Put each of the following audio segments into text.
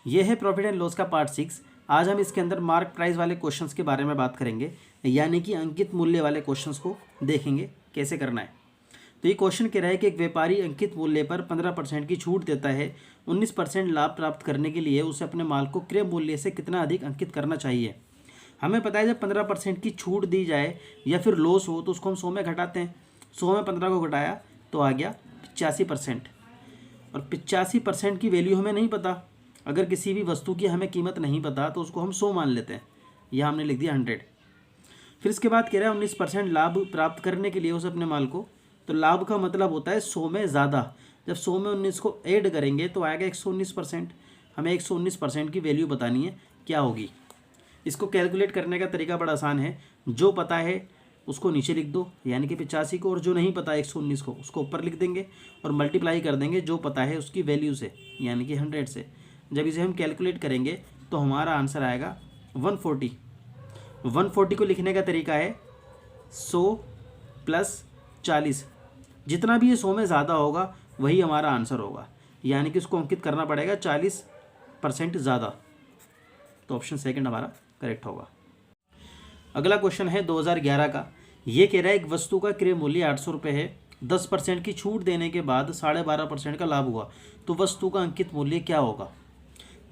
ये है profit and loss का पार्ट 6। आज हम इसके अंदर मार्क प्राइस वाले क्वेश्चंस के बारे में बात करेंगे, यानी कि अंकित मूल्य वाले क्वेश्चंस को देखेंगे कैसे करना है। तो ये क्वेश्चन कह रहा है कि एक व्यापारी अंकित मूल्य पर 15% की छूट देता है। 19% लाभ प्राप्त करने के लिए उसे अपने माल को क्रय मूल्य से कितना अधिक अंकित करना चाहिए। हमें पता है जब 15% की छूट दी जाए या फिर लॉस हो तो उसको हम 100 में घटाते हैं। 100 में 15 को घटाया तो आ गया 85%। और 85% की वैल्यू हमें नहीं पता। अगर किसी भी वस्तु की हमें कीमत नहीं पता तो उसको हम 100 मान लेते हैं। यह हमने लिख दिया 100। फिर इसके बाद कह रहा है 19% लाभ प्राप्त करने के लिए उसे अपने माल को, तो लाभ का मतलब होता है 100 में ज़्यादा। जब 100 में 19 को ऐड करेंगे तो आएगा 119%। हमें 119% की वैल्यू बतानी है क्या होगी। इसको कैलकुलेट करने का तरीका बड़ा आसान है। जो पता है उसको नीचे लिख दो, यानी कि 85 को, और जो नहीं पता 119 को उसको ऊपर लिख देंगे और मल्टीप्लाई कर देंगे जो पता है उसकी वैल्यू से, यानी कि 100 से। जब इसे हम कैलकुलेट करेंगे तो हमारा आंसर आएगा 140। 140 को लिखने का तरीका है 100 प्लस 40। जितना भी ये 100 में ज़्यादा होगा वही हमारा आंसर होगा, यानी कि उसको अंकित करना पड़ेगा 40% ज़्यादा। तो ऑप्शन सेकंड हमारा करेक्ट होगा। अगला क्वेश्चन है 2011 का। ये कह रहा है एक वस्तु का क्रय मूल्य 800 रुपये है। 10% की छूट देने के बाद 12.5% का लाभ हुआ, तो वस्तु का अंकित मूल्य क्या होगा।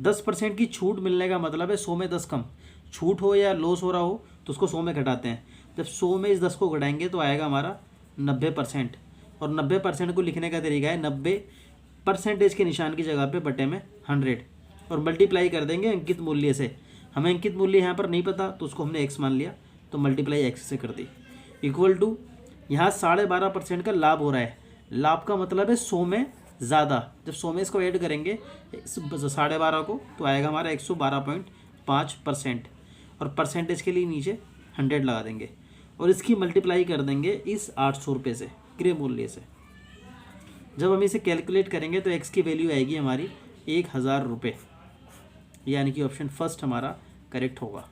10% की छूट मिलने का मतलब है 100 में 10 कम। छूट हो या लॉस हो रहा हो तो उसको 100 में घटाते हैं। जब 100 में इस 10 को घटाएंगे तो आएगा हमारा 90%। और 90% को लिखने का तरीका है 90% के निशान की जगह पे बटे में 100 और मल्टीप्लाई कर देंगे अंकित मूल्य से। हमें अंकित मूल्य यहाँ पर नहीं पता तो उसको हमने x मान लिया, तो मल्टीप्लाई x से कर दी। इक्वल टू यहाँ 12.5% का लाभ हो रहा है। लाभ का मतलब है 100 में ज़्यादा। जब 100 में इसको ऐड करेंगे 12.5 को तो आएगा हमारा 112.5%। और परसेंटेज के लिए नीचे 100 लगा देंगे और इसकी मल्टीप्लाई कर देंगे इस 800 रुपये से, क्रय मूल्य से। जब हम इसे कैलकुलेट करेंगे तो x की वैल्यू आएगी हमारी 1000 रुपये, यानी कि ऑप्शन फर्स्ट हमारा करेक्ट होगा।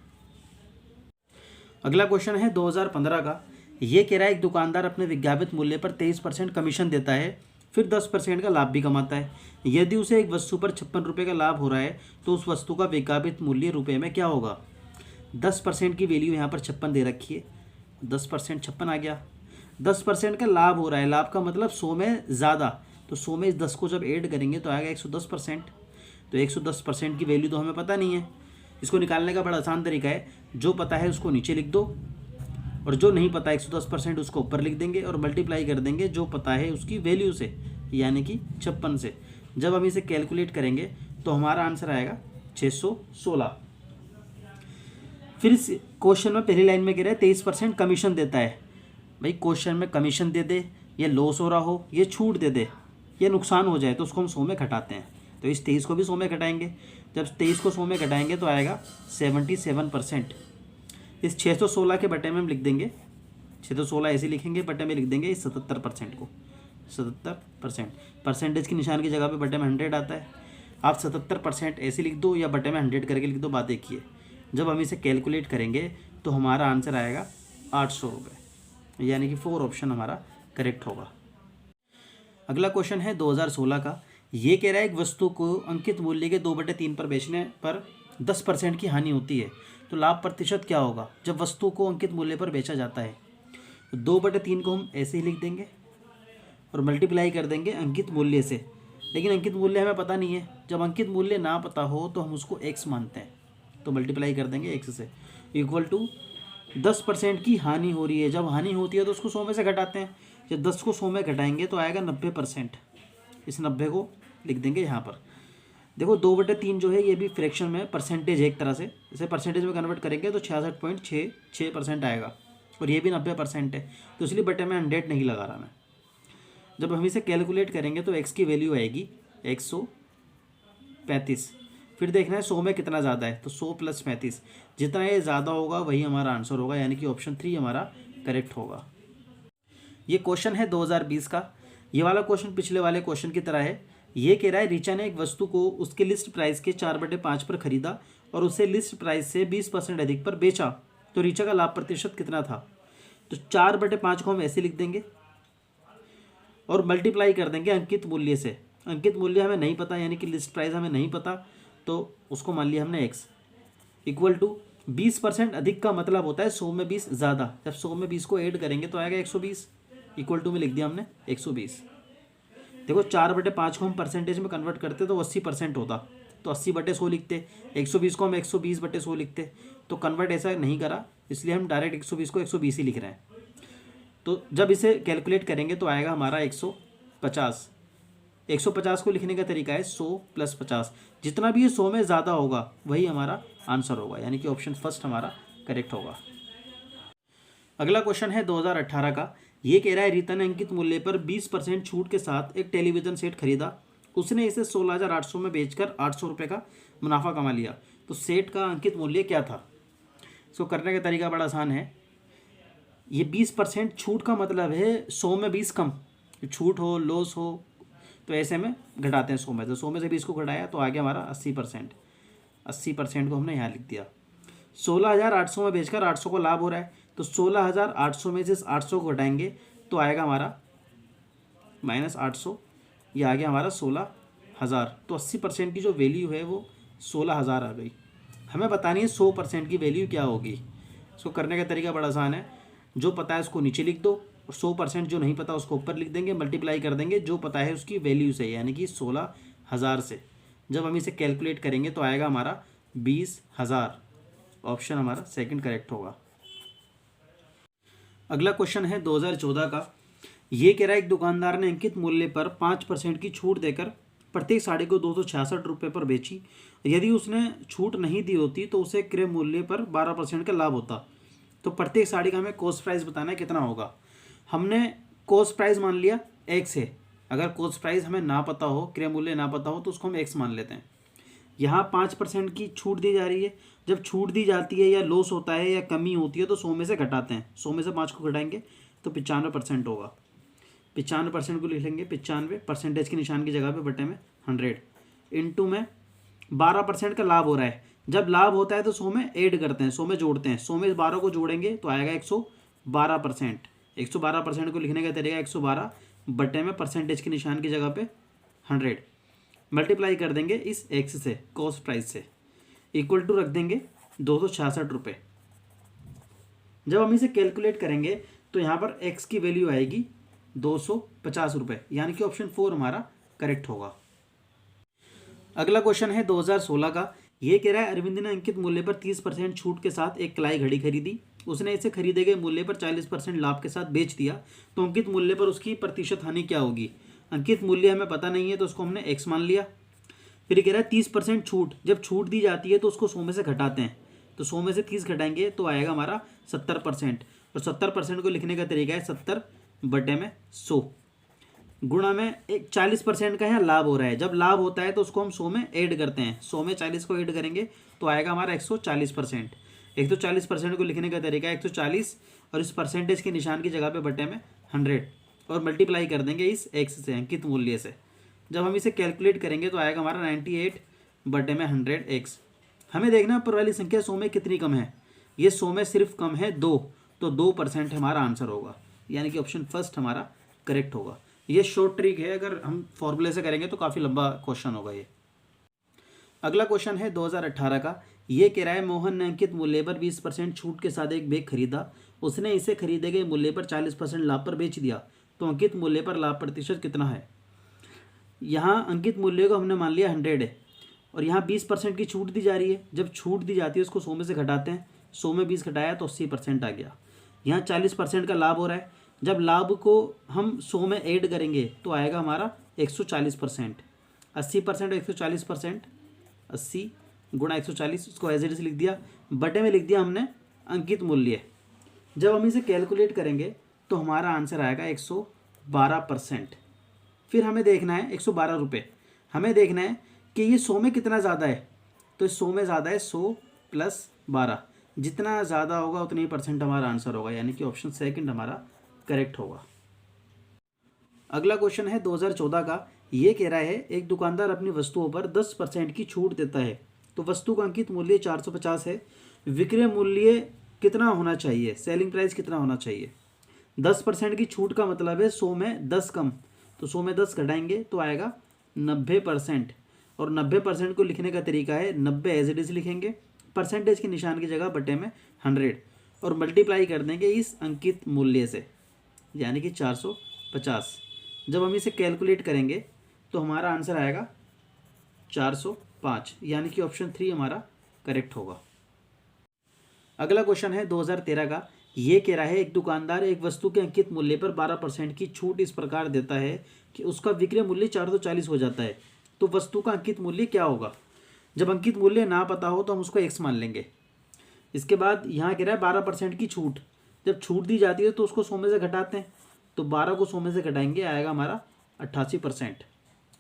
अगला क्वेश्चन है 2015 का। ये कह रहा है एक दुकानदार अपने विज्ञापित मूल्य पर 23% कमीशन देता है, फिर 10% का लाभ भी कमाता है। यदि उसे एक वस्तु पर 56 रुपये का लाभ हो रहा है तो उस वस्तु का विज्ञापित मूल्य रुपये में क्या होगा। 10% की वैल्यू यहाँ पर 56 दे रखी है। 10% 56 आ गया। 10% का लाभ हो रहा है, लाभ का मतलब 100 में ज़्यादा, तो 100 में इस 10 को जब ऐड करेंगे तो आएगा 110%। तो 110% की वैल्यू तो हमें पता नहीं है। इसको निकालने का बड़ा आसान तरीका है, जो पता है उसको नीचे लिख दो और जो नहीं पता 110% उसको ऊपर लिख देंगे और मल्टीप्लाई कर देंगे जो पता है उसकी वैल्यू से, यानी कि 56 से। जब हम इसे कैलकुलेट करेंगे तो हमारा आंसर आएगा 616। फिर इस क्वेश्चन में पहली लाइन में कह रहा है 23% कमीशन देता है। भाई क्वेश्चन में कमीशन दे दे, ये लॉस हो रहा हो, ये छूट दे दे, ये नुकसान हो जाए तो उसको हम 100 में घटाते हैं। तो इस 23 को भी 100 में घटाएंगे। जब 23 को 100 में घटाएंगे तो आएगा 77%। इस 616 के बटे में हम लिख देंगे 616, ऐसे लिखेंगे, बटे में लिख देंगे इस 77% को, 77%। परसेंटेज की निशान की जगह पे बटे में 100 आता है। आप 77% ऐसे लिख दो या बटे में 100 करके लिख दो, बात एक ही है। जब हम इसे कैलकुलेट करेंगे तो हमारा आंसर आएगा 800 रुपये, यानी कि 4 ऑप्शन हमारा करेक्ट होगा। अगला क्वेश्चन है 2016 का। ये कह रहा है एक वस्तु को अंकित मूल्य के 2/3 पर बेचने पर 10% की हानि होती है, तो लाभ प्रतिशत क्या होगा जब वस्तु को अंकित मूल्य पर बेचा जाता है। तो 2/3 को हम ऐसे ही लिख देंगे और मल्टीप्लाई कर देंगे अंकित मूल्य से। लेकिन अंकित मूल्य हमें पता नहीं है। जब अंकित मूल्य ना पता हो तो हम उसको x मानते हैं, तो मल्टीप्लाई कर देंगे x से। इक्वल टू 10% की हानि हो रही है। जब हानि होती है तो उसको 100 में से घटाते हैं। जब 10 को 100 में घटाएंगे तो आएगा 90%। इस 90 को लिख देंगे यहाँ पर। देखो 2/3 जो है ये भी फ्रैक्शन में परसेंटेज है एक तरह से। इसे परसेंटेज में कन्वर्ट करेंगे तो 66.66% आएगा और ये भी 90% है, तो इसलिए बटे में 100 नहीं लगा रहा मैं। जब हम इसे कैलकुलेट करेंगे तो x की वैल्यू आएगी 135। फिर देखना है 100 में कितना ज़्यादा है, तो 100 प्लस 35, जितना ये ज़्यादा होगा वही हमारा आंसर होगा, यानी कि ऑप्शन 3 हमारा करेक्ट होगा। ये क्वेश्चन है 2020 का। ये वाला क्वेश्चन पिछले वाले क्वेश्चन की तरह है। ये कह रहा है रीचा ने एक वस्तु को उसके लिस्ट प्राइस के 4/5 पर खरीदा और उसे लिस्ट प्राइस से 20% अधिक पर बेचा, तो रीचा का लाभ प्रतिशत कितना था। तो 4/5 को हम ऐसे लिख देंगे और मल्टीप्लाई कर देंगे अंकित मूल्य से। अंकित मूल्य हमें नहीं पता, यानी कि लिस्ट प्राइस हमें नहीं पता, तो उसको मान लिया हमने x इक्वल टू 20% अधिक का मतलब होता है 100 में 20 ज़्यादा। जब 100 में 20 को ऐड करेंगे तो आएगा 120 इक्वल टू में लिख दिया हमने 120। देखो 4/5 को हम परसेंटेज में कन्वर्ट करते तो 80% होता, तो 80/100 लिखते। 120 को हम 120/100 लिखते, तो कन्वर्ट ऐसा नहीं करा, इसलिए हम डायरेक्ट 120 को 120 ही लिख रहे हैं। तो जब इसे कैलकुलेट करेंगे तो आएगा हमारा 150। 150 को लिखने का तरीका है 100 + 50, जितना भी ये 100 में ज़्यादा होगा वही हमारा आंसर होगा, यानी कि ऑप्शन फर्स्ट हमारा करेक्ट होगा। अगला क्वेश्चन है 2018 का। ये कह रहा है रीता ने अंकित मूल्य पर 20% छूट के साथ एक टेलीविज़न सेट खरीदा। उसने इसे 16,800 में बेचकर 800 रुपये का मुनाफा कमा लिया। तो सेट का अंकित मूल्य क्या था? इसको करने का तरीका बड़ा आसान है। ये 20% छूट का मतलब है 100 में 20 कम, छूट हो लॉस हो तो ऐसे में घटाते हैं 100 में। तो 100 में से 20 को घटाया तो आ गया हमारा 80%। 80% को हमने यहाँ लिख दिया। 16,800 में बेचकर 800 को लाभ हो रहा है, तो 16,800 में से 800 को घटाएंगे तो आएगा हमारा -800, ये आ गया हमारा 16,000। तो 80% की जो वैल्यू है वो 16,000 आ गई। हमें बतानी है 100% की वैल्यू क्या होगी। इसको करने का तरीका बड़ा आसान है, जो पता है उसको नीचे लिख दो और 100% जो नहीं पता उसको ऊपर लिख देंगे, मल्टीप्लाई कर देंगे जो पता है उसकी वैल्यू से, यानी कि 16,000 से। जब हम इसे कैलकुलेट करेंगे तो आएगा हमारा 20,000। ऑप्शन हमारा सेकंड करेक्ट होगा। अगला क्वेश्चन है 2014 का। ये कह रहा है एक दुकानदार ने अंकित मूल्य पर 5% की छूट देकर प्रत्येक साड़ी को 266 रुपये पर बेची। यदि उसने छूट नहीं दी होती तो उसे क्रय मूल्य पर 12% का लाभ होता। तो प्रत्येक साड़ी का हमें कॉस्ट प्राइस बताना है कितना होगा। हमने कॉस्ट प्राइस मान लिया x है। अगर कॉस्ट प्राइस हमें ना पता हो, क्रय मूल्य ना पता हो, तो उसको हम x मान लेते हैं। यहाँ 5% की छूट दी जा रही है। जब छूट दी जाती है या लॉस होता है या कमी होती है तो 100 में से घटाते हैं। 100 में से 5 को घटाएंगे तो 95% होगा। 95% को लिख लेंगे 95, परसेंटेज के निशान की जगह पे बटे में 100 इंटू में 12% का लाभ हो रहा है। जब लाभ होता है तो 100 में ऐड करते हैं, 100 में जोड़ते हैं। 100 में 12 को जोड़ेंगे तो आएगा 112%। 112% को लिखने का तरीका 112 बटे में परसेंटेज के निशान की जगह पे 100 मल्टीप्लाई कर देंगे इस x से, कॉस्ट प्राइस से, इक्वल टू रख देंगे 266 रुपये। जब हम इसे कैलकुलेट करेंगे तो यहाँ पर x की वैल्यू आएगी 250 रुपये, यानी कि ऑप्शन 4 हमारा करेक्ट होगा। अगला क्वेश्चन है 2016 का। ये कह रहा है अरविंद ने अंकित मूल्य पर 30% छूट के साथ एक कलाई घड़ी खरीदी। उसने इसे खरीदे गए मूल्य पर 40% लाभ के साथ बेच दिया। तो अंकित मूल्य पर उसकी प्रतिशत हानि क्या होगी? अंकित मूल्य हमें पता नहीं है तो उसको हमने x मान लिया। फिर कह रहा है 30% छूट, जब छूट दी जाती है तो उसको 100 में से घटाते हैं। तो 100 में से 30 घटाएंगे तो आएगा हमारा 70%। और 70% को लिखने का तरीका है 70 बटे में 100 गुणा में एक 40% का यहाँ लाभ हो रहा है। जब लाभ होता है तो उसको हम 100 में ऐड करते हैं। 100 में 40 को ऐड करेंगे तो आएगा हमारा 140%। 140% को लिखने का तरीका है 140 और इस परसेंटेज के निशान की जगह पे बटे में 100 और मल्टीप्लाई कर देंगे इस x से, अंकित मूल्य से। जब हम इसे कैलकुलेट करेंगे तो आएगा हमारा 98 बटे में 100x। हमें देखना ऊपर वाली संख्या 100 में कितनी कम है। ये 100 में सिर्फ कम है 2, तो 2% हमारा आंसर होगा, यानी कि ऑप्शन फर्स्ट हमारा करेक्ट होगा। ये शॉर्ट ट्रिक है, अगर हम फॉर्मूले से करेंगे तो काफ़ी लंबा क्वेश्चन होगा ये। अगला क्वेश्चन है 2018 का। ये कह रहा है मोहन ने अंकित मूल्य पर 20% छूट के साथ एक बैग खरीदा। उसने इसे खरीदे गए मूल्य पर 40% लाभ पर बेच दिया। तो अंकित मूल्य पर लाभ प्रतिशत कितना है? यहाँ अंकित मूल्य को हमने मान लिया 100 है और यहाँ 20% की छूट दी जा रही है। जब छूट दी जाती है उसको 100 में से घटाते हैं। 100 में 20 घटाया तो 80% आ गया। यहाँ 40% का लाभ हो रहा है। जब लाभ को हम 100 में ऐड करेंगे तो आएगा हमारा 140%। 80% और 140%, 80 गुणा 140, उसको एज इट इज लिख दिया, बटे में लिख दिया हमने अंकित मूल्य। जब हम इसे कैलकुलेट करेंगे तो हमारा आंसर आएगा 112%। फिर हमें देखना है 112 रुपये। हमें देखना है कि ये 100 में कितना ज़्यादा है। तो 100 में ज़्यादा है 100 + 12, जितना ज़्यादा होगा उतनी ही % हमारा आंसर होगा, यानी कि ऑप्शन सेकंड हमारा करेक्ट होगा। अगला क्वेश्चन है 2014 का। ये कह रहा है एक दुकानदार अपनी वस्तुओं पर 10% की छूट देता है। तो वस्तु का अंकित मूल्य 450 है। विक्रय मूल्य कितना होना चाहिए? सेलिंग प्राइस कितना होना चाहिए? 10% की छूट का मतलब है 100 में 10 कम, तो 100 में 10 घटाएंगे तो आएगा 90%। और 90% को लिखने का तरीका है 90 एज इट इज़ लिखेंगे, परसेंटेज के निशान की जगह बटे में 100 और मल्टीप्लाई कर देंगे इस अंकित मूल्य से, यानी कि 450। जब हम इसे कैलकुलेट करेंगे तो हमारा आंसर आएगा 405, यानी कि ऑप्शन 3 हमारा करेक्ट होगा। अगला क्वेश्चन है 2013 का। ये कह रहा है एक दुकानदार एक वस्तु के अंकित मूल्य पर 12% की छूट इस प्रकार देता है कि उसका विक्रय मूल्य 440 हो जाता है, तो वस्तु का अंकित मूल्य क्या होगा। जब अंकित मूल्य ना पता हो तो हम उसको x मान लेंगे। इसके बाद यहाँ कह रहा है 12% की छूट, जब छूट दी जाती है तो उसको 100 में से घटाते हैं, तो 12 को 100 में से घटाएंगे, आएगा हमारा 88%।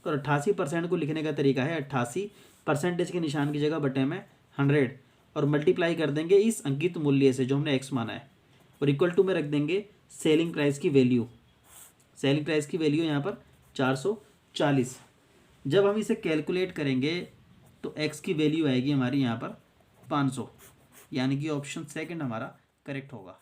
और 88% को लिखने का तरीका है 88 परसेंटेज के निशान की जगह बटे में 100 और मल्टीप्लाई कर देंगे इस अंकित मूल्य से जो हमने x माना है, और इक्वल टू में रख देंगे सेलिंग प्राइस की वैल्यू। सेलिंग प्राइस की वैल्यू यहाँ पर 440। जब हम इसे कैलकुलेट करेंगे तो x की वैल्यू आएगी हमारी यहाँ पर 500, यानी कि ऑप्शन सेकंड हमारा करेक्ट होगा।